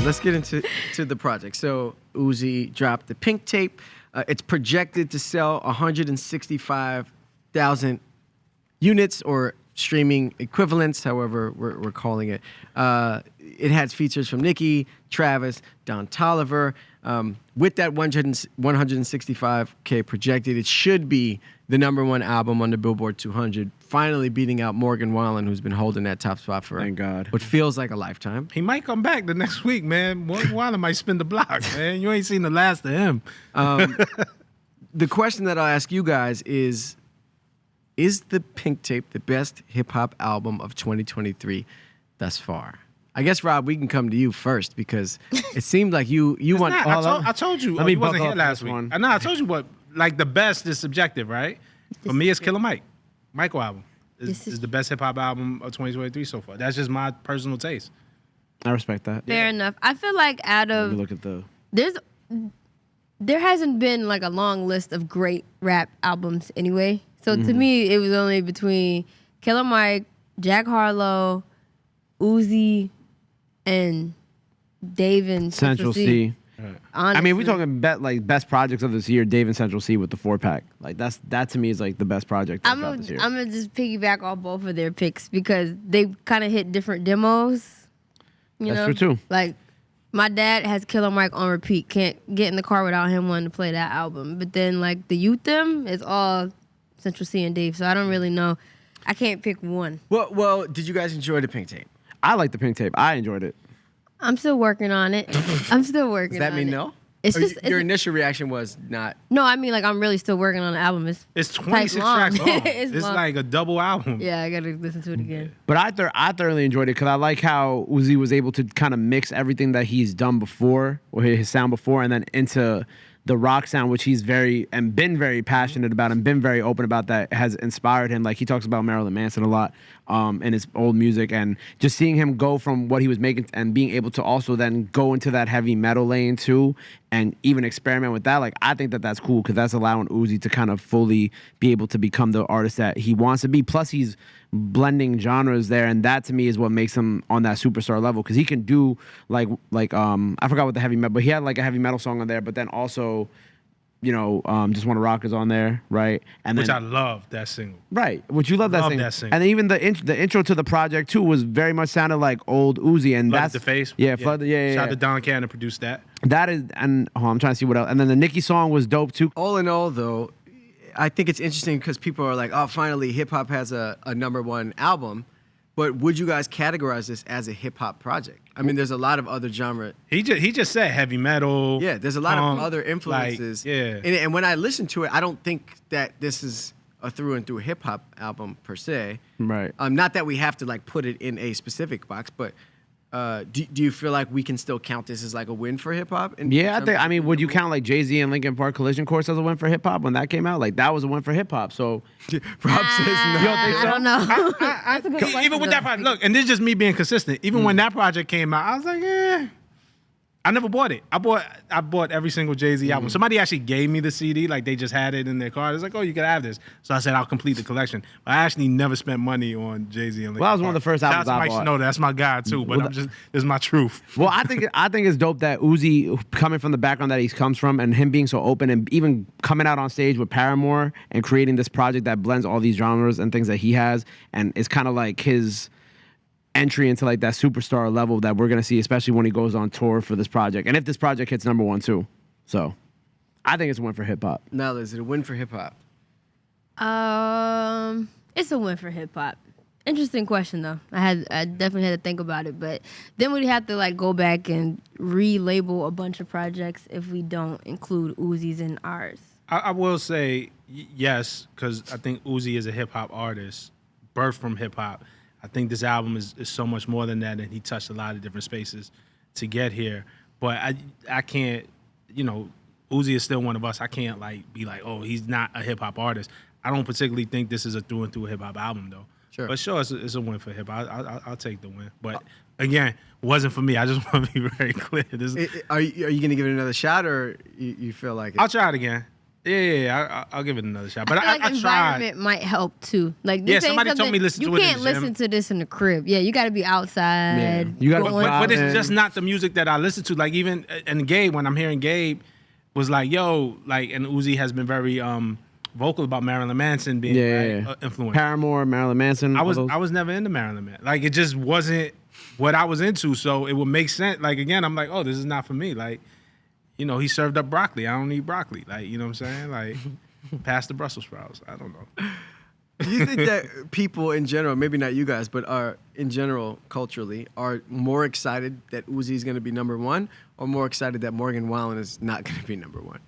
let's get into the project. So Uzi dropped the Pink Tape. It's projected to sell 165,000 units or streaming equivalents, however we're calling it. It has features from Nicki, Travis, Don Toliver. With that 165K projected, it should be the #1 album on the Billboard 200, finally beating out Morgan Wallen, who's been holding that top spot for Thank God. what feels like a lifetime. He might come back the next week, man. Morgan Wallen might spin the block, man. You ain't seen the last of him. The question that I'll ask you guys is the Pink Tape the best hip-hop album of 2023 thus far? I guess, Rob, we can come to you first because it seemed like you want... I told you. You wasn't here last week. one. I told you what, like, the best is subjective, right? For me, it's Killer Mike. Michael album is the best hip-hop album of 2023 so far. That's just my personal taste. I respect that. Fair enough. I feel like out Let me of... look at the... There hasn't been like a long list of great rap albums anyway. So to me, it was only between Killer Mike, Jack Harlow, Uzi, and Dave and Central C. Honestly. I mean, we're talking best projects of this year. Dave and Central C with the 4-pack. Like that to me is like the best project I'm this year. gonna just piggyback off both of their picks because they kind of hit different demos. You know? True too. Like my dad has Killer Mike on repeat. Can't get in the car without him wanting to play that album. But then like the Youth them is all Central C and Dave. So I don't really know. I can't pick one. Well, did you guys enjoy the Pink Tape? I like the Pink Tape. I enjoyed it. I'm still working on it. I'm still working on it. Does that mean no? It's Or just your initial reaction was not... No, I mean like I'm really still working on the album. It's quite 26 tracks long. It's It's long. like a double album. Yeah, I gotta listen to it again. But I thoroughly enjoyed it because I like how Uzi was able to kind of mix everything that he's done before, or his sound before, and then into the rock sound, which he's been very passionate about and been very open about, that has inspired him. Like he talks about Marilyn Manson a lot in his old music, and just seeing him go from what he was making and being able to also then go into that heavy metal lane too, and even experiment with that. Like I think that's cool because that's allowing Uzi to kind of fully be able to become the artist that he wants to be. Plus he's blending genres there, and that to me is what makes him on that superstar level, because he can do like I forgot what the heavy metal, but he had like a heavy metal song on there, but then also Just Wanna Rock is on there, right? And Which then, I love that single. right, which you love that single. And then even the intro to the project too was very much sounded like old Uzi, and Flooded that's the Face. Yeah, Flood. Yeah. Shout out to Don Cannon produced that. That is, and I'm trying to see what else. And then the Nicki song was dope too. All in all, though, I think it's interesting because people are like, oh, finally, hip-hop has a #1 album. But would you guys categorize this as a hip-hop project? I mean, there's a lot of other genre. He just said heavy metal. Yeah, there's a lot of other influences. And when I listen to it, I don't think that this is a through and through hip-hop album per se. Right. Not that we have to like put it in a specific box, but do you feel like we can still count this as like a win for hip-hop? Yeah, I mean, would you count like Jay-Z and Linkin Park Collision Course as a win for hip-hop when that came out? Like, that was a win for hip-hop, so... Rob says no. You don't think so? I don't know. That's a good question, even with that project, look, and this is just me being consistent. Even when that project came out, I was like, I never bought it. I bought every single Jay-Z album. Somebody actually gave me the CD, like they just had it in their car. It's like, oh, you can have this. So I said, I'll complete the collection. But I actually never spent money on Jay-Z and Linkin Well, that was Park. one of the first albums I bought. No, that's my guy too. But this is my truth. Well, I think it's dope that Uzi, coming from the background that he comes from, and him being so open, and even coming out on stage with Paramore and creating this project that blends all these genres and things that he has, and it's kind of like his entry into like that superstar level that we're gonna see, especially when he goes on tour for this project, and if this project hits #1 too. So I think it's a win for hip hop. Now, is it a win for hip hop? It's a win for hip hop. Interesting question though. I definitely had to think about it, but then we'd have to like go back and relabel a bunch of projects if we don't include Uzi's in ours. I will say yes, because I think Uzi is a hip hop artist, birthed from hip hop. I think this album is so much more than that, and he touched a lot of different spaces to get here. But I can't, Uzi is still one of us. I can't be like, oh, he's not a hip hop artist. I don't particularly think this is a through and through hip hop album though. Sure. But sure, it's a win for hip hop. I'll take the win. But again, wasn't for me. I just want to be very clear. Are you going to give it another shot, or you feel like it? I'll try it again. Yeah. I'll give it another shot. But I feel like I tried. environment might help too. Like this Yeah, ain't somebody told something- me listen you to it in can't the listen gym. to this in the crib. Yeah, you got to be outside. Yeah. You gotta going- go But it's man. just not the music that I listen to. Like even and Gabe, when I'm hearing Gabe, was like, yo, like, and Uzi has been very vocal about Marilyn Manson being right, influential. Paramore, Marilyn Manson. I all those. was never into Marilyn Manson. Like it just wasn't what I was into. So it would make sense. Like again, I'm like, oh, this is not for me. Like, you know, he served up broccoli. I don't eat broccoli. Like, you know what I'm saying? Like, pass the Brussels sprouts. I don't know. Do you think that people in general, maybe not you guys, but are in general culturally, are more excited that Uzi is going to be number one, or more excited that Morgan Wallen is not going to be number one?